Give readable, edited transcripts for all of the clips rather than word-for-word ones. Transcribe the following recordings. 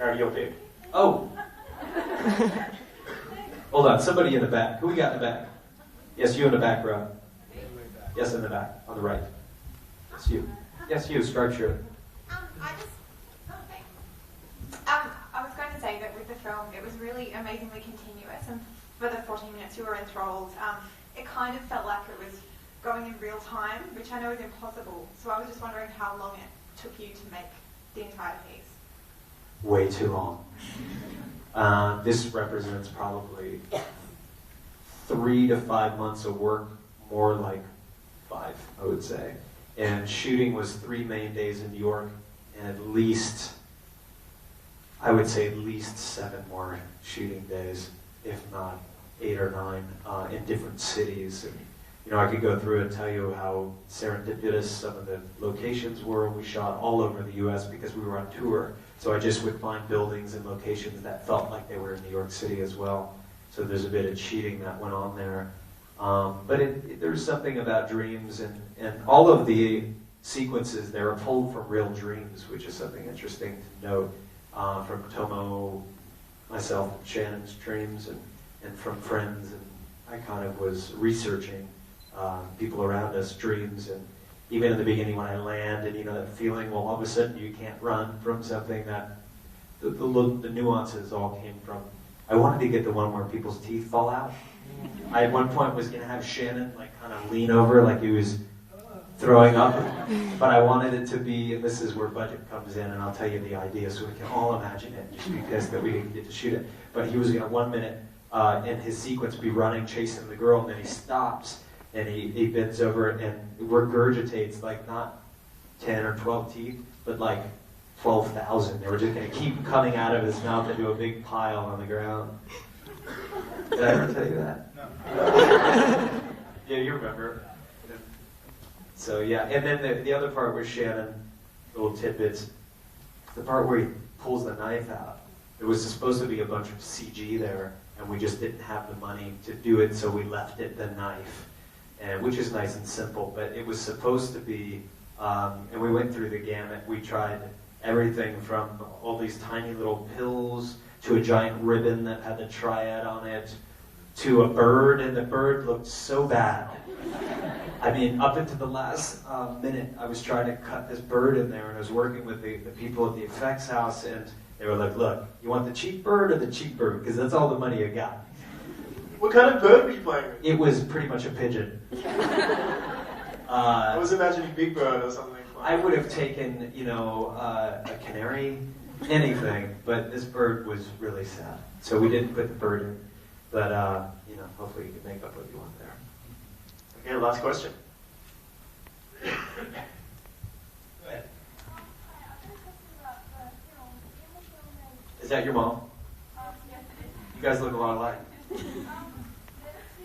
Gary, you'll pick. Oh! Hold on, somebody in the back. Who we got in the back? Yes, you in the back row. Yes, in the back, on the right. Yes, you. Yes, you, striped shirt. I was going to say that with the film, it was really amazingly continuous, and for the 14 minutes you were enthralled, it kind of felt like it was going in real time, which I know is impossible. So I was just wondering how long it took you to make the entire piece. Way too long. This represents probably 3 to 5 months of work, more like 5, I would say. And shooting was 3 main days in New York, and at least 7 more shooting days, if not 8 or 9, in different cities. And, I could go through and tell you how serendipitous some of the locations were. We shot all over the U.S. because we were on tour. So I just would find buildings and locations that felt like they were in New York City as well. So there's a bit of cheating that went on there. But there's something about dreams, and all of the sequences there are pulled from real dreams, which is something interesting to note, from Tomo, myself, and Shannon's dreams, and from friends. And I kind of was researching people around us, dreams, and even in the beginning when I land, and that feeling, well, all of a sudden you can't run from something, that the nuances all came from. I wanted to get the one where people's teeth fall out. I at one point was going to have Shannon kind of lean over like he was throwing up, but I wanted it to be, and this is where budget comes in, and I'll tell you the idea so we can all imagine it, just because that we didn't get to shoot it. But he was going to 1 minute in his sequence be running, chasing the girl, and then he stops, and he bends over and regurgitates not 10 or 12 teeth, but 12,000. They were just going to keep coming out of his mouth into a big pile on the ground. Did I ever tell you that? No. Yeah, you remember. So yeah, and then the other part was Shannon, little tidbits. The part where he pulls the knife out. There was supposed to be a bunch of CG there, and we just didn't have the money to do it, so we left it the knife, which is nice and simple. But it was supposed to be, and we went through the gamut. We tried everything from all these tiny little pills to a giant ribbon that had the triad on it, to a bird, and the bird looked so bad. I mean, up into the last minute, I was trying to cut this bird in there, and I was working with the people at the effects house, and they were like, look, you want the cheap bird or the cheap bird? Because that's all the money you got. What kind of bird were you playing with? It was pretty much a pigeon. I was imagining Big Bird or something. I would have taken, a canary, anything, but this bird was really sad. So we didn't put the bird in, but, hopefully you can make up what you want there. Okay, last question. Go ahead. Is that your mom? You guys look a lot alike.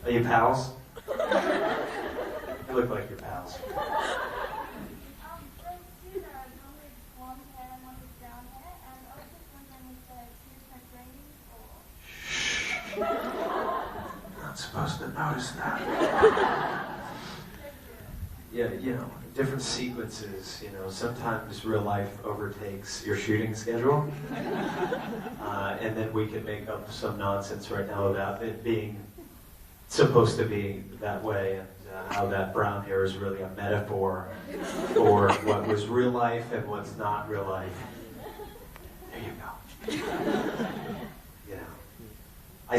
Are you pals? You look like you're pals. Not supposed to notice that. Yeah, different sequences, sometimes real life overtakes your shooting schedule. And then we can make up some nonsense right now about it being supposed to be that way, and how that brown hair is really a metaphor for what was real life and what's not real life. There you go.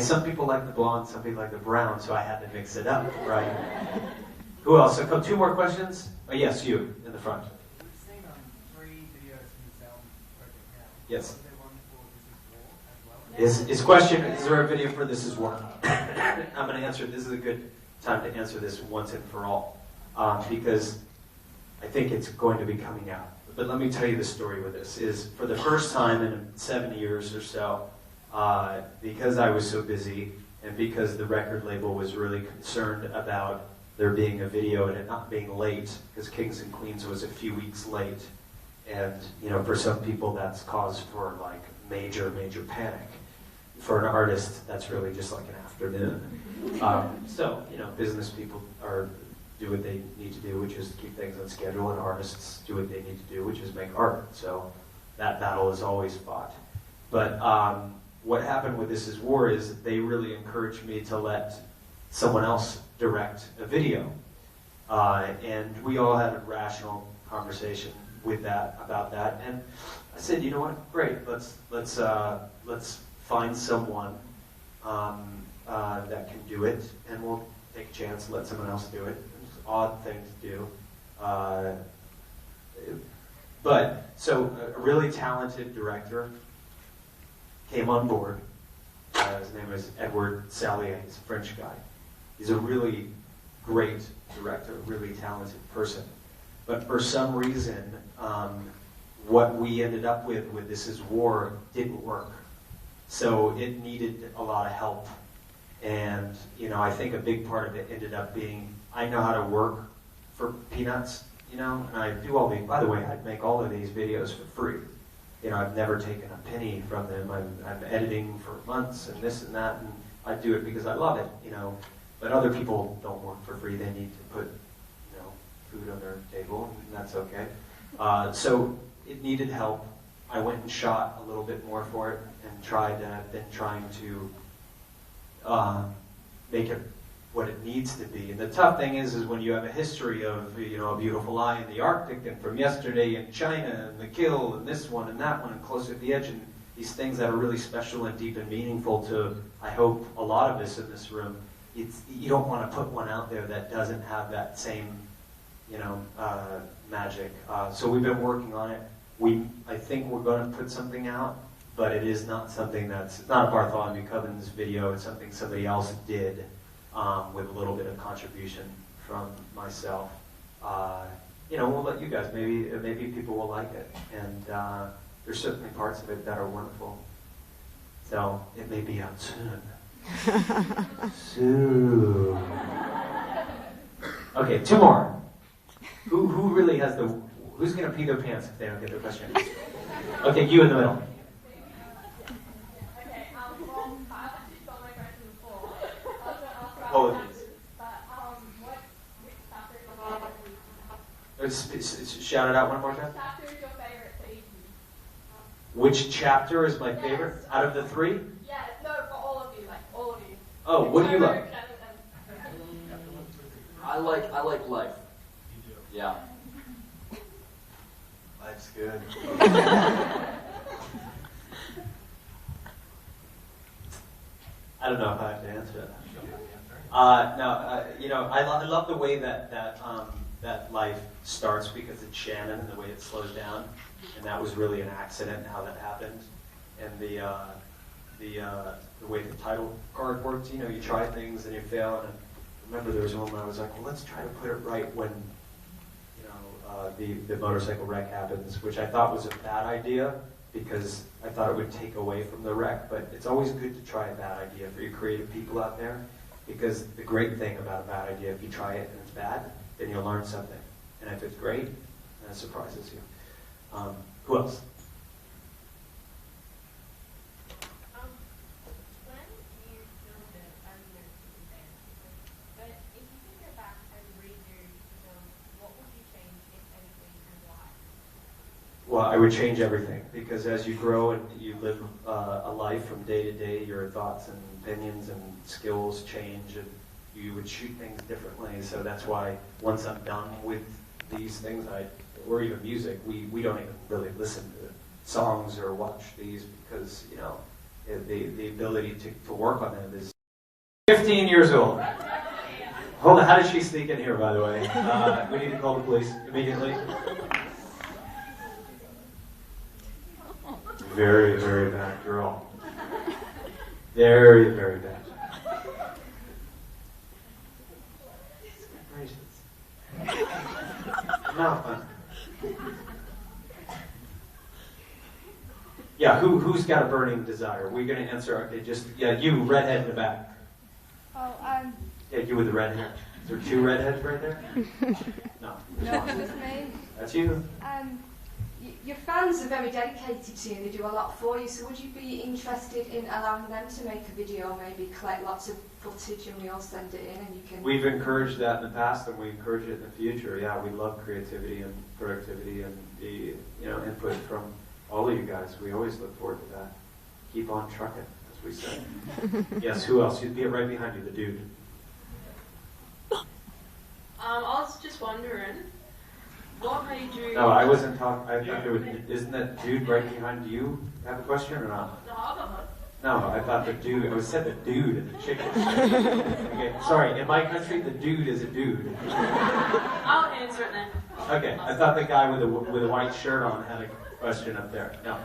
Some people like the blonde, some people like the brown, so I had to mix it up, right? Who else? So, 2 more questions? Oh, yes, you, in the front. We've seen 3 videos from the film project now. Yes. Was there one for This Is War as well? His question, is there a video for This Is War? I'm going to answer, this is a good time to answer this once and for all, because I think it's going to be coming out. But let me tell you the story with this, is for the first time in 7 years or so, because I was so busy, and because the record label was really concerned about there being a video and it not being late, because Kings and Queens was a few weeks late, and for some people that's cause for major panic. For an artist, that's really just like an afternoon. So business people do what they need to do, which is keep things on schedule, and artists do what they need to do, which is make art. So that battle is always fought. But what happened with This Is War is that they really encouraged me to let someone else direct a video. And we all had a rational conversation with that, about that. And I said, you know what, great, let's find someone that can do it, and we'll take a chance and let someone else do it. It's an odd thing to do. But, so a really talented director came on board. His name is Edward Salier. He's a French guy. He's a really great director, a really talented person. But for some reason, what we ended up with This Is War didn't work. So it needed a lot of help. And, you know, I think a big part of it ended up being, I know how to work for peanuts, you know, and I do all these, by the way, I'd make all of these videos for free. You know, I've never taken a penny from them. I'm editing for months and this and that, and I do it because I love it, you know. But other people don't work for free. They need to put, you know, food on their table, and that's okay. So it needed help. I went and shot a little bit more for it and I've been trying to make it what it needs to be. And the tough thing is when you have a history of, you know, A Beautiful Lie in the Arctic, and From Yesterday in China, and The Kill, and this one and that one, and Close at the Edge, and these things that are really special and deep and meaningful to, I hope, a lot of us in this room. You don't want to put one out there that doesn't have that same, you know, magic. So we've been working on it. I think we're going to put something out, but it is not something it's not a Bartholomew Cubbins video. It's something somebody else did with a little bit of contribution from myself. You know, we'll let you guys. Maybe people will like it, and there's certainly parts of it that are wonderful. So it may be out soon. Soon. Okay, two more. Who really has who's gonna pee their pants if they don't get their question? Okay, you in the middle. Okay, well, I've actually got my question before. I was going to ask about Apologies. but which chapter is your favorite? Shout it out one more time. Which chapter is your favorite to eat? Which chapter is my favorite out of the three? Yeah, no, for all of you, like all of you. Oh, what do you like? I like life. Yeah. Life's good. I don't know if I have to answer that. No, you know, I love the way that life starts because it's Shannon and the way it slows down, and that was really an accident how that happened, and the way the title card works. You know, you try things and you fail, and I remember there was one where I was like, well, let's try to put it right when, you know, the motorcycle wreck happens, which I thought was a bad idea because I thought it would take away from the wreck, but it's always good to try a bad idea for you creative people out there, because the great thing about a bad idea, if you try it and it's bad, then you'll learn something, and if it's great, then it surprises you. Who else? When you filmed it, I know it's fantastic, but if you could go back and redo the film, what would you change, if anything, and why? Well, I would change everything, because as you grow and you live a life from day to day, your thoughts and opinions and skills change, and you would shoot things differently. So that's why once I'm done with these things, or even music, we don't even really listen to songs or watch these because, you know, the ability to work on them is 15 years old. Hold on, how did she sneak in here, by the way? We need to call the police immediately. Very, very bad girl. Very, very bad. No fun. Yeah, who's got a burning desire? We're going to answer. Okay, just you, redhead in the back. Oh, Yeah, you with the red hair. Is there two redheads right there? No. no, it was me. That's you. Your fans are very dedicated to you. They do a lot for you. So would you be interested in allowing them to make a video, maybe collect lots of footage and we all send it in and you can... We've encouraged that in the past, and we encourage it in the future. Yeah, we love creativity and productivity and the input from all of you guys. We always look forward to that. keep on trucking, as we say. Yes, who else? You'd be right behind you, the dude. I was just wondering, what made you... No, I wasn't talking. I thought there was. Isn't that dude right behind you have a question or not? No, I don't know. No, I thought the dude. I said the dude and the chicken. Okay, sorry. In my country, the dude is a dude. I'll answer it then. Okay, I thought the guy with a white shirt on had a question up there. No.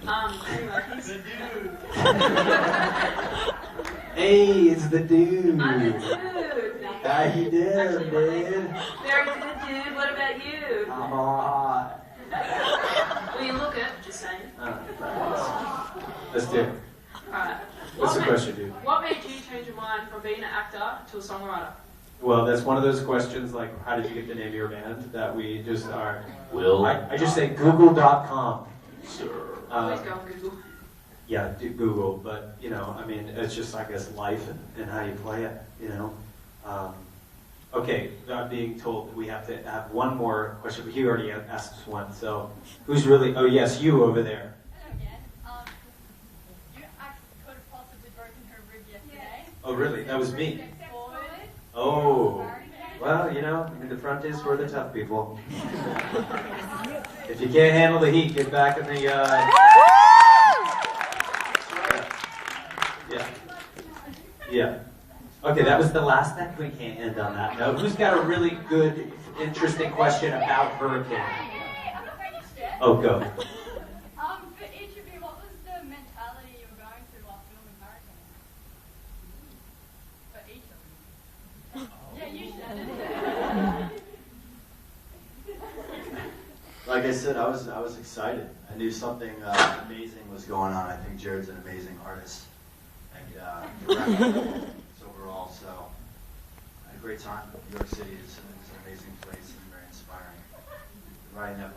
Okay. Anyway, The dude. Hey, it's the dude. I'm the dude. How you doing, Actually, dude? Very good, dude. What about you? I'm alright. Well, you look it, just saying. Let's do it. Alright. What's the question, dude? What made you change your mind from being an actor to a songwriter? Well, that's one of those questions like, how did you get the name of your band? That we just are. Will. I just say Google.com. Always go on Google. Yeah, do Google, but you know, I mean, it's just I guess life and how you play it, you know. Okay, I'm being told that we have to have one more question, but he already asked one. So, who's really? Oh yes, you over there. Hello again. You could have possibly broken her rib yesterday. Oh really? That was me. Step forward. Oh, well, you know, I mean, the front is for the tough people. If you can't handle the heat, get back in the. Yeah. Yeah. Okay, that was the last time. We can't end on that note. Who's got a really good, interesting question about Hurricane? Hey, I'm not finished yet. Oh, go. For each of you, what was the mentality you were going through while filming Hurricane? For each of you. Yeah, you should. Like I said, I was excited. I knew something amazing was going on. I think Jared's an amazing artist and director overall. So I had a great time. New York City is an amazing place and very inspiring. Riding that